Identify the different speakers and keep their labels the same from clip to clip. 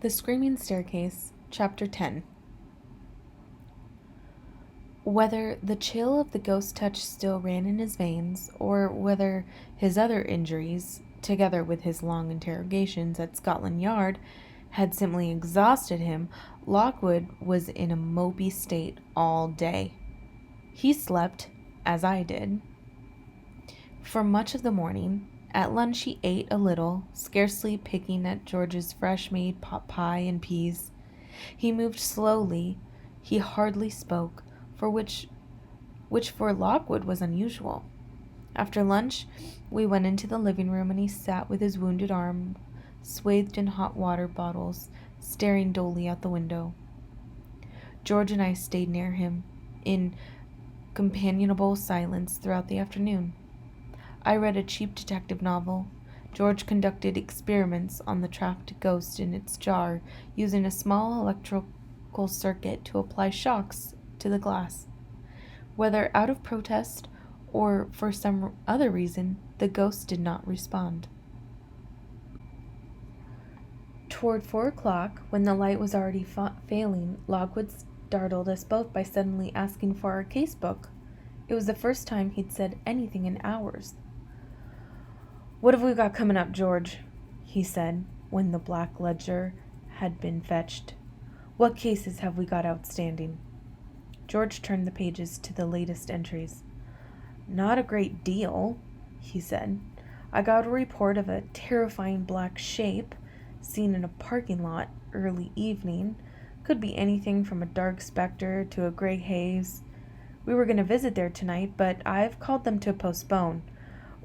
Speaker 1: The Screaming Staircase, Chapter 10. Whether the chill of the ghost touch still ran in his veins, or whether his other injuries, together with his long interrogations at Scotland Yard, had simply exhausted him, Lockwood was in a mopey state all day. He slept, as I did, for much of the morning. At lunch he ate a little, scarcely picking at George's fresh-made pot pie and peas. He moved slowly. He hardly spoke, for which for Lockwood was unusual. After lunch, we went into the living room and he sat with his wounded arm swathed in hot water bottles, staring dully out the window. George and I stayed near him, in companionable silence throughout the afternoon. I read a cheap detective novel. George conducted experiments on the trapped ghost in its jar, using a small electrical circuit to apply shocks to the glass. Whether out of protest or for some other reason, the ghost did not respond. Toward 4 o'clock, when the light was already failing, Lockwood startled us both by suddenly asking for our casebook. It was the first time he'd said anything in hours. "What have we got coming up, George?" he said, when the black ledger had been fetched. "What cases have we got outstanding?" George turned the pages to the latest entries. "Not a great deal," he said. "I got a report of a terrifying black shape seen in a parking lot early evening. Could be anything from a dark specter to a gray haze. We were going to visit there tonight, but I've called them to postpone.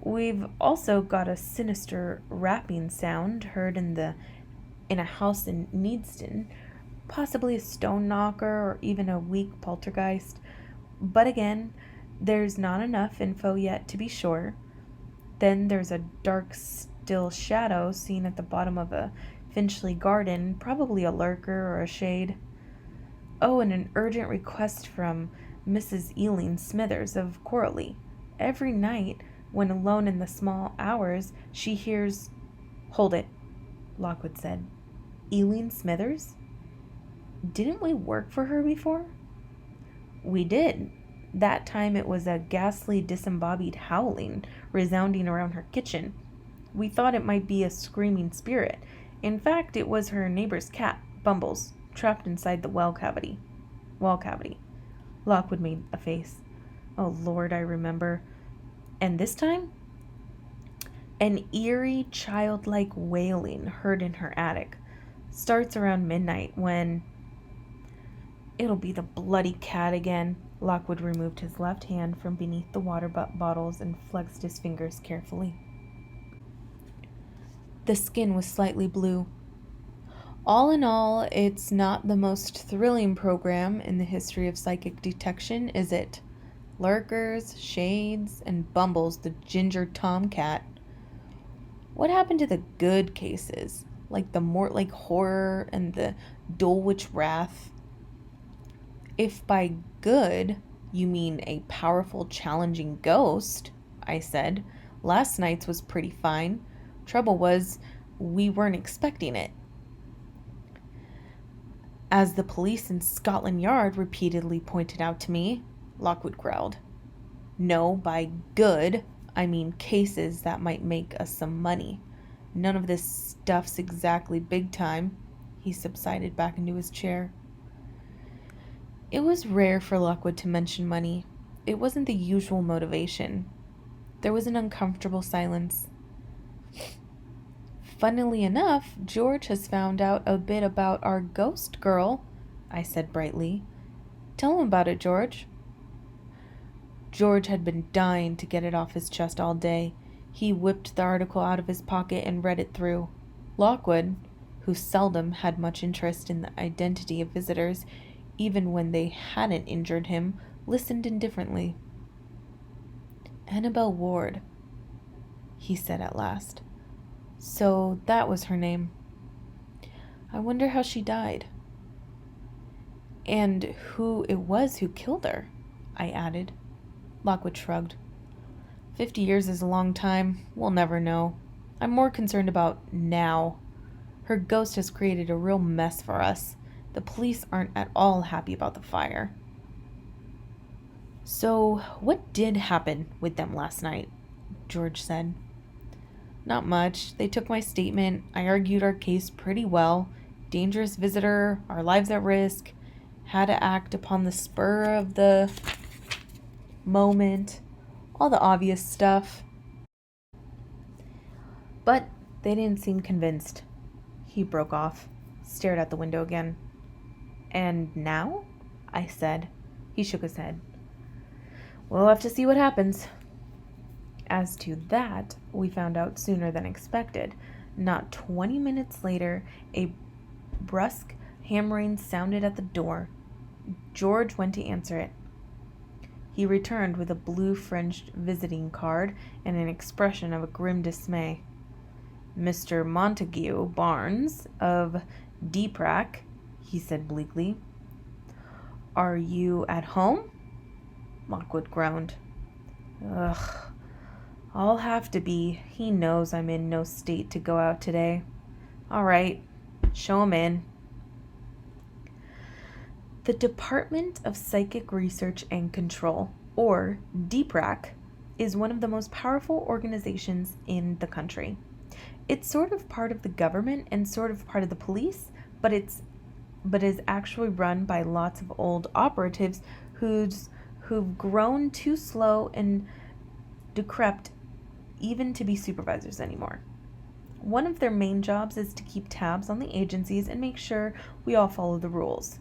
Speaker 1: We've also got a sinister rapping sound heard in a house in Needston, possibly a stone knocker or even a weak poltergeist. But again, there's not enough info yet to be sure. Then there's a dark, still shadow seen at the bottom of a Finchley garden, probably a lurker or a shade. Oh, and an urgent request from Mrs. Ealing Smithers of Corley. Every night, when alone in the small hours, she hears—" "Hold it," Lockwood said. "Ealing Smithers? Didn't we work for her before?" "We did. That time it was a ghastly disembodied howling resounding around her kitchen. We thought it might be a screaming spirit. In fact, it was her neighbor's cat, Bumbles, trapped inside the wall cavity. Lockwood made a face. "Oh, Lord, I remember. And this time?" "An eerie, childlike wailing heard in her attic. Starts around midnight when—" "It'll be the bloody cat again." Lockwood removed his left hand from beneath the water bottles and flexed his fingers carefully. The skin was slightly blue. "All in all, it's not the most thrilling program in the history of psychic detection, is it? Lurkers, shades, and Bumbles the ginger tomcat. What happened to the good cases, like the Mortlake horror and the Dulwich wrath?" "If by good you mean a powerful, challenging ghost," I said, "last night's was pretty fine. Trouble was, we weren't expecting it." "As the police in Scotland Yard repeatedly pointed out to me," Lockwood growled. "No, by good, I mean cases that might make us some money. None of this stuff's exactly big time." He subsided back into his chair. It was rare for Lockwood to mention money. It wasn't the usual motivation. There was an uncomfortable silence. "Funnily enough, George has found out a bit about our ghost girl," I said brightly. "Tell him about it, George." George had been dying to get it off his chest all day. He whipped the article out of his pocket and read it through. Lockwood, who seldom had much interest in the identity of visitors, even when they hadn't injured him, listened indifferently. "Annabel Ward," he said at last. "So that was her name. I wonder how she died." "And who it was who killed her," I added. Lockwood shrugged. 50 years is a long time. We'll never know. I'm more concerned about now." Her ghost has created a real mess for us. The police aren't at all happy about the fire." "So, what did happen with them last night?" George said. "Not much. They took my statement. I argued our case pretty well. Dangerous visitor, our lives at risk. Had to act upon the spur of the moment. All the obvious stuff." But they didn't seem convinced. He broke off, stared out the window again. "And now?" I said. He shook his head. "We'll have to see what happens." As to that, we found out sooner than expected. Not 20 minutes later, a brusque hammering sounded at the door. George went to answer it. He returned with a blue-fringed visiting card and an expression of a grim dismay. "Mr. Montague Barnes of Deeprack," he said bleakly. "Are you at home?" Lockwood groaned. "Ugh, I'll have to be. He knows I'm in no state to go out today. All right, show him in." The Department of Psychic Research and Control, or DPRAC, is one of the most powerful organizations in the country. It's sort of part of the government and sort of part of the police, but is actually run by lots of old operatives who've grown too slow and decrepit even to be supervisors anymore. One of their main jobs is to keep tabs on the agencies and make sure we all follow the rules.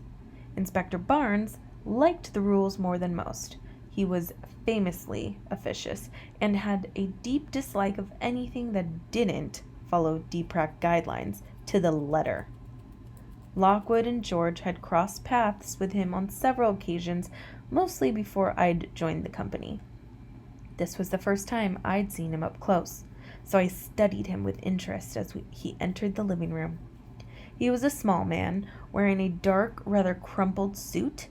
Speaker 1: Inspector Barnes liked the rules more than most. He was famously officious and had a deep dislike of anything that didn't follow DPRAC guidelines to the letter. Lockwood and George had crossed paths with him on several occasions, mostly before I'd joined the company. This was the first time I'd seen him up close, so I studied him with interest as he entered the living room. He was a small man, wearing a dark, rather crumpled suit.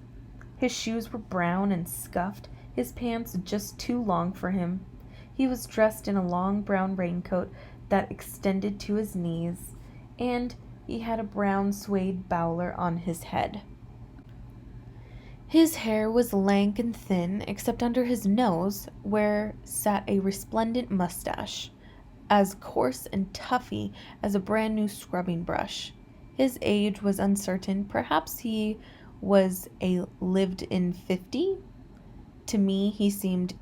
Speaker 1: His shoes were brown and scuffed, his pants just too long for him. He was dressed in a long brown raincoat that extended to his knees, and he had a brown suede bowler on his head. His hair was lank and thin, except under his nose, where sat a resplendent mustache, as coarse and tuffy as a brand new scrubbing brush. His age was uncertain. Perhaps he was a lived-in 50. To me, he seemed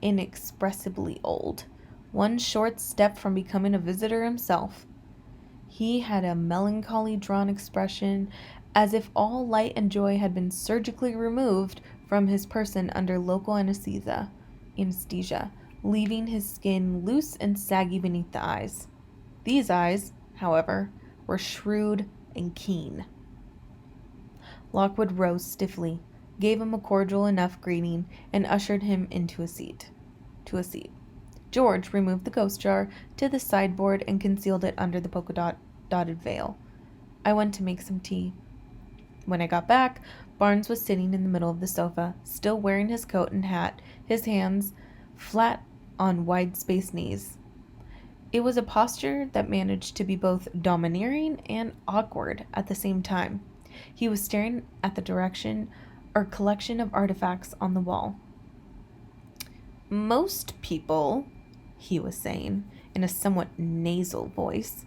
Speaker 1: inexpressibly old, one short step from becoming a visitor himself. He had a melancholy, drawn expression, as if all light and joy had been surgically removed from his person under local anesthesia, leaving his skin loose and saggy beneath the eyes. These eyes, however, were shrewd and keen. Lockwood rose stiffly, gave him a cordial enough greeting, and ushered him into a seat. George removed the ghost jar to the sideboard and concealed it under the polka-dotted veil. I went to make some tea. When I got back, Barnes was sitting in the middle of the sofa, still wearing his coat and hat, his hands flat on wide-spaced knees. It was a posture that managed to be both domineering and awkward at the same time. He was staring at the collection of artifacts on the wall. "Most people," he was saying, in a somewhat nasal voice,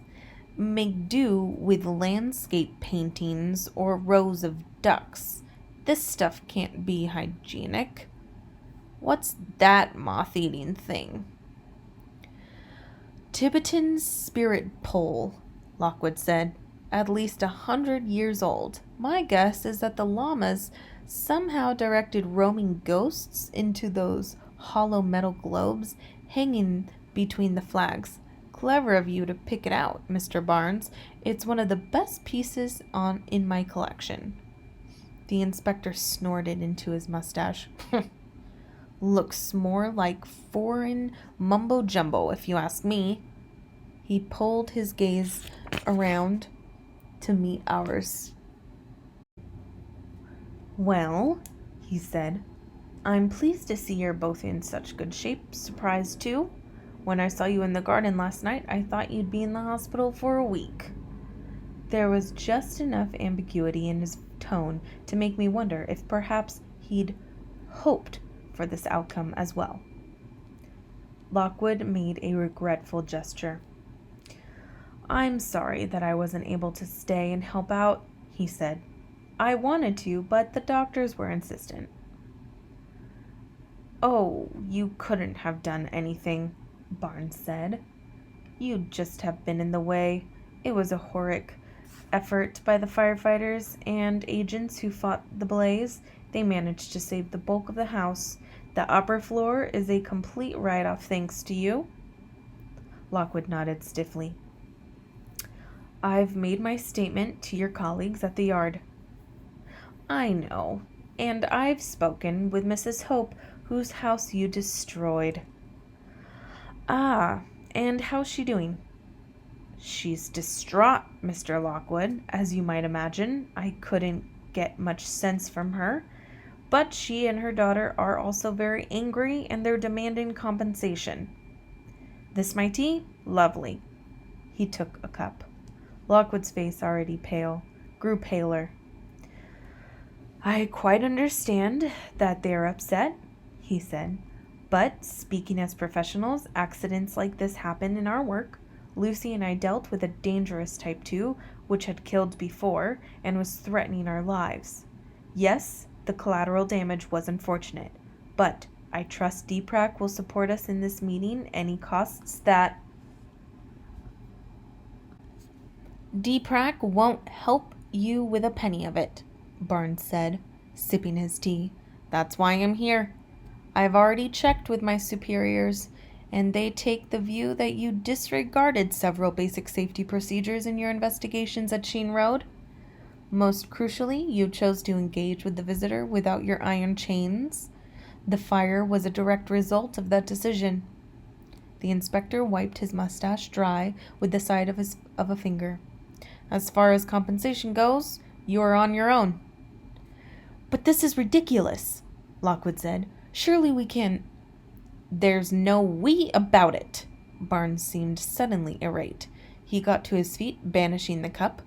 Speaker 1: "make do with landscape paintings or rows of ducks. This stuff can't be hygienic. What's that moth-eating thing?" "Tibetan spirit pole," Lockwood said. "At least 100 years old. My guess is that the llamas somehow directed roaming ghosts into those hollow metal globes hanging between the flags. Clever of you to pick it out, Mr. Barnes. It's one of the best pieces in my collection." The inspector snorted into his mustache. "Looks more like foreign mumbo-jumbo, if you ask me." He pulled his gaze around to meet ours. "Well," he said, "I'm pleased to see you're both in such good shape. Surprised, too? When I saw you in the garden last night, I thought you'd be in the hospital for a week." There was just enough ambiguity in his tone to make me wonder if perhaps he'd hoped for this outcome as well. Lockwood made a regretful gesture. "I'm sorry that I wasn't able to stay and help out," he said. "I wanted to, but the doctors were insistent." "Oh, you couldn't have done anything," Barnes said. "You'd just have been in the way. It was a heroic effort by the firefighters and agents who fought the blaze. They managed to save the bulk of the house. The upper floor is a complete write-off thanks to you." Lockwood nodded stiffly. "I've made my statement to your colleagues at the yard." "I know, and I've spoken with Mrs. Hope, whose house you destroyed." "Ah, and how's she doing?" "She's distraught, Mr. Lockwood, as you might imagine. I couldn't get much sense from her. But she and her daughter are also very angry, and they're demanding compensation." "This my tea? Lovely." He took a cup. Lockwood's face, already pale, grew paler. "I quite understand that they are upset," he said. "But, speaking as professionals, accidents like this happen in our work. Lucy and I dealt with a dangerous type 2, which had killed before and was threatening our lives. Yes, the collateral damage was unfortunate, but I trust DPRAC will support us in this meeting any costs that—" "DPRAC won't help you with a penny of it," Barnes said, sipping his tea. "That's why I'm here. I've already checked with my superiors, and they take the view that you disregarded several basic safety procedures in your investigations at Sheen Road. Most crucially, you chose to engage with the visitor without your iron chains. The fire was a direct result of that decision." The inspector wiped his mustache dry with the side of a finger. "As far as compensation goes, you are on your own." "But this is ridiculous," Lockwood said. "Surely we can—" "There's no we about it." Barnes seemed suddenly irate. He got to his feet, banishing the cup.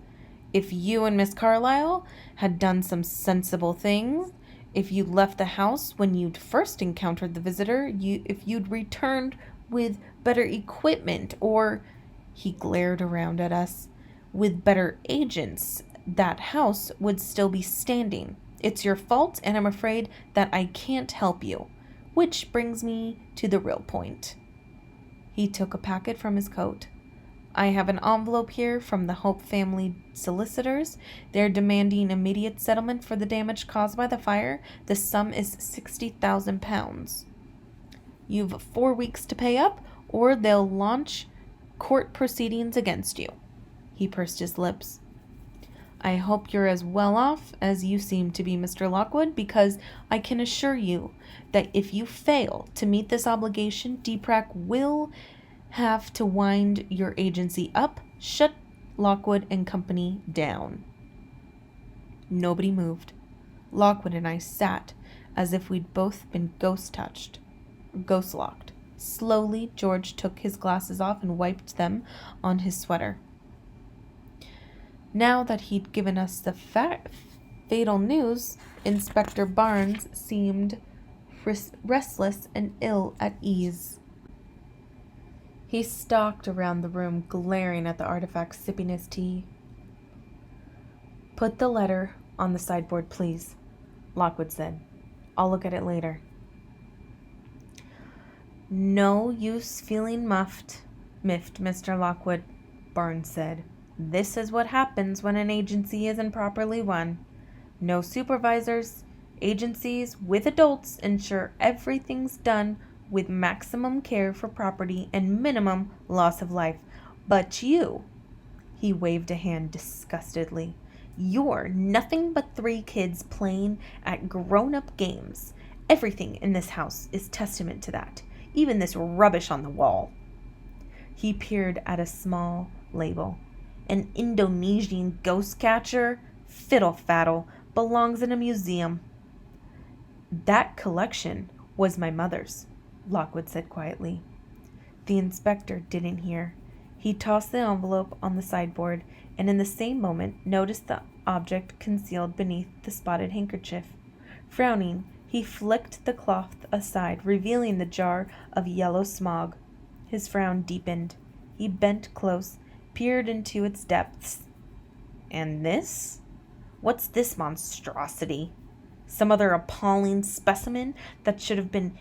Speaker 1: "If you and Miss Carlyle had done some sensible things, if you'd left the house when you'd first encountered the visitor, if you'd returned with better equipment, or—" he glared around at us, "with better agents, that house would still be standing. It's your fault, and I'm afraid that I can't help you. Which brings me to the real point." He took a packet from his coat. "I have an envelope here from the Hope family solicitors. They're demanding immediate settlement for the damage caused by the fire. The sum is £60,000. You've 4 weeks to pay up, or they'll launch court proceedings against you." He pursed his lips. "I hope you're as well off as you seem to be, Mr. Lockwood, because I can assure you that if you fail to meet this obligation, DPRAC will have to wind your agency up, shut Lockwood and Company down." Nobody moved. Lockwood and I sat as if we'd both been ghost-locked. Slowly, George took his glasses off and wiped them on his sweater. Now that he'd given us the fatal news, Inspector Barnes seemed restless and ill at ease. He stalked around the room, glaring at the artifact, sipping his tea. "Put the letter on the sideboard, please," Lockwood said. "I'll look at it later." "No use feeling miffed, Mr. Lockwood," Barnes said. "This is what happens when an agency isn't properly run. No supervisors. Agencies with adults ensure everything's done with maximum care for property and minimum loss of life. But you," he waved a hand disgustedly, "you're nothing but 3 kids playing at grown-up games. Everything in this house is testament to that, even this rubbish on the wall." He peered at a small label. "An Indonesian ghost catcher? Fiddle-faddle. Belongs in a museum." "That collection was my mother's," Lockwood said quietly. The inspector didn't hear. He tossed the envelope on the sideboard, and in the same moment noticed the object concealed beneath the spotted handkerchief. Frowning, he flicked the cloth aside, revealing the jar of yellow smog. His frown deepened. He bent close, peered into its depths. And this? What's this monstrosity? Some other appalling specimen that should have been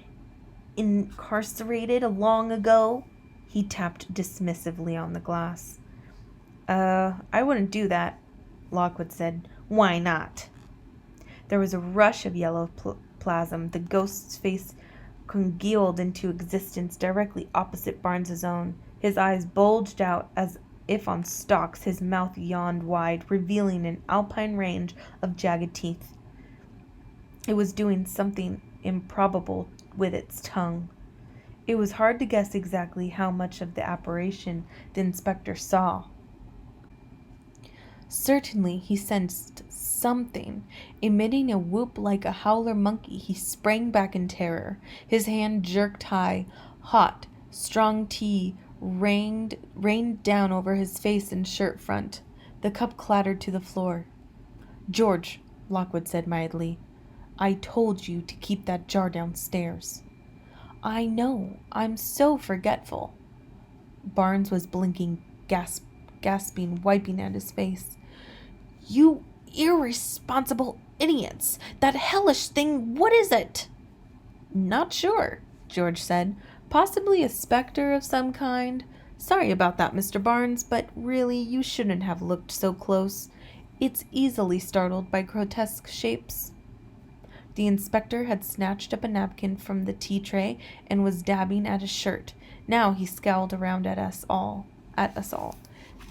Speaker 1: incarcerated long ago? He tapped dismissively on the glass. I wouldn't do that, Lockwood said. Why not? There was a rush of yellow plasm. The ghost's face congealed into existence directly opposite Barnes's own. His eyes bulged out as if on stalks. His mouth yawned wide, revealing an alpine range of jagged teeth. It was doing something improbable with its tongue. It was hard to guess exactly how much of the apparition the inspector saw. Certainly he sensed something. Emitting a whoop like a howler monkey, he sprang back in terror. His hand jerked high. Hot, strong tea rained down over his face and shirt front. The cup clattered to the floor. George, Lockwood said mildly, I told you to keep that jar downstairs. I know. I'm so forgetful. Barnes was blinking, gasping, wiping at his face. You irresponsible idiots! That hellish thing, what is it? Not sure, George said. Possibly a specter of some kind. Sorry about that, Mr. Barnes, but really you shouldn't have looked so close. It's easily startled by grotesque shapes. The inspector had snatched up a napkin from the tea tray and was dabbing at his shirt. Now he scowled around at us all.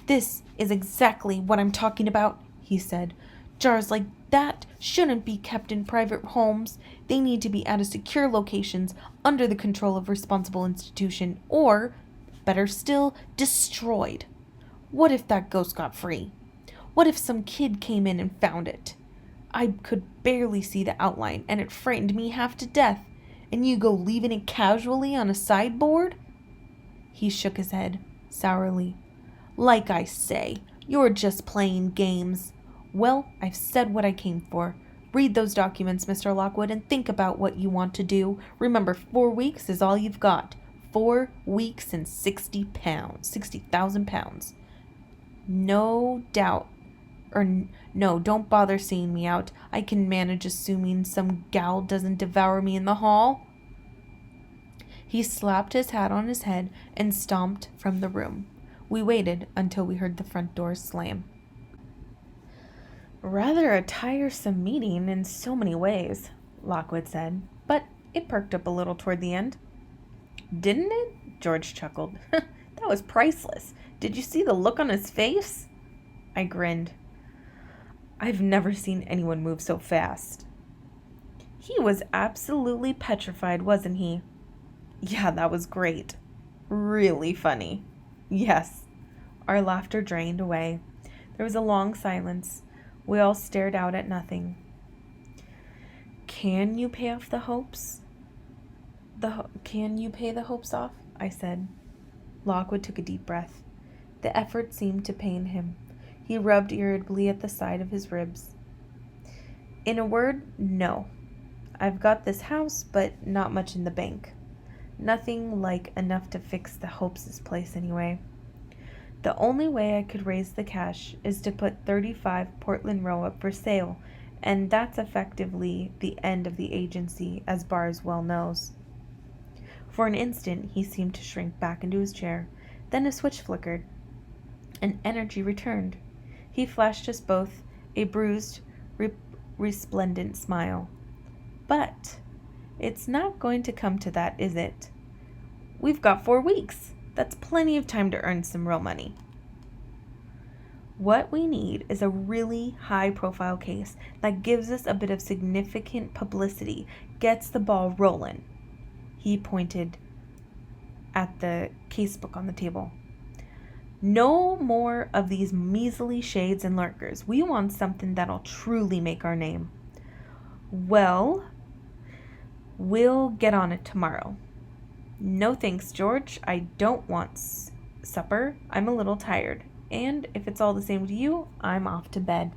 Speaker 1: This is exactly what I'm talking about, he said. Jars like that shouldn't be kept in private homes. They need to be at a secure locations under the control of a responsible institution, or, better still, destroyed. What if that ghost got free? What if some kid came in and found it? I could barely see the outline, and it frightened me half to death. And you go leaving it casually on a sideboard? He shook his head, sourly. Like I say, you're just playing games. Well, I've said what I came for. Read those documents, Mr. Lockwood, and think about what you want to do. Remember, 4 weeks is all you've got. 4 weeks and 60,000 pounds. No doubt. No, don't bother seeing me out. I can manage assuming some gal doesn't devour me in the hall. He slapped his hat on his head and stomped from the room. We waited until we heard the front door slam. Rather a tiresome meeting in so many ways, Lockwood said, but it perked up a little toward the end. Didn't it? George chuckled. That was priceless. Did you see the look on his face? I grinned. I've never seen anyone move so fast. He was absolutely petrified, wasn't he? Yeah, that was great. Really funny. Yes. Our laughter drained away. There was a long silence. We all stared out at nothing. Can you pay off the hopes? Can you pay the hopes off? I said. Lockwood took a deep breath. The effort seemed to pain him. He rubbed irritably at the side of his ribs. In a word, no. I've got this house, but not much in the bank. Nothing like enough to fix the Hopes' place anyway. The only way I could raise the cash is to put 35 Portland Row up for sale, and that's effectively the end of the agency, as Bars well knows. For an instant, he seemed to shrink back into his chair. Then a switch flickered, and energy returned. He flashed us both a bruised, resplendent smile. But it's not going to come to that, is it? We've got 4 weeks. That's plenty of time to earn some real money. What we need is a really high-profile case that gives us a bit of significant publicity, gets the ball rolling. He pointed at the casebook on the table. No more of these measly shades and lurkers. We want something that'll truly make our name. Well, we'll get on it tomorrow. No thanks, George. I don't want supper. I'm a little tired. And if it's all the same to you, I'm off to bed."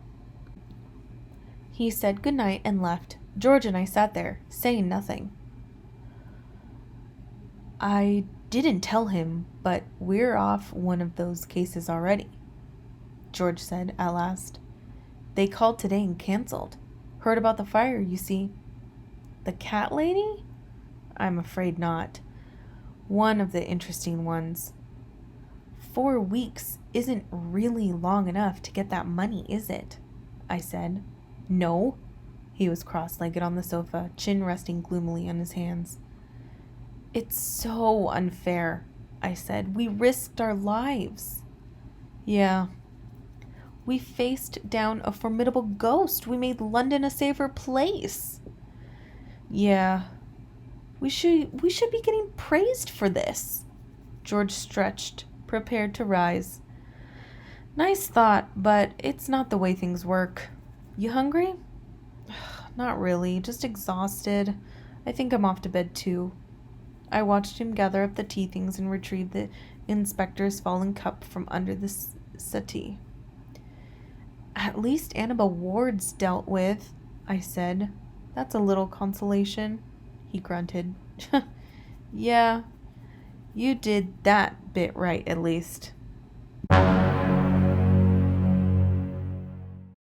Speaker 1: He said goodnight and left. George and I sat there, saying nothing. "I didn't tell him, but we're off one of those cases already," George said at last. "They called today and canceled. Heard about the fire, you see." "The cat lady?" "I'm afraid not. One of the interesting ones." 4 weeks isn't really long enough to get that money, is it?" I said. "No." He was cross-legged on the sofa, chin resting gloomily on his hands. "It's so unfair," I said. "We risked our lives." "Yeah. We faced down a formidable ghost. We made London a safer place." "Yeah. We should be getting praised for this." George stretched, prepared to rise. "Nice thought, but it's not the way things work. You hungry?" "Not really, just exhausted. I think I'm off to bed too." I watched him gather up the tea things and retrieve the inspector's fallen cup from under the settee. "At least Annabelle Ward's dealt with," I said. "That's a little consolation." He grunted. "Yeah, you did that bit right, at least."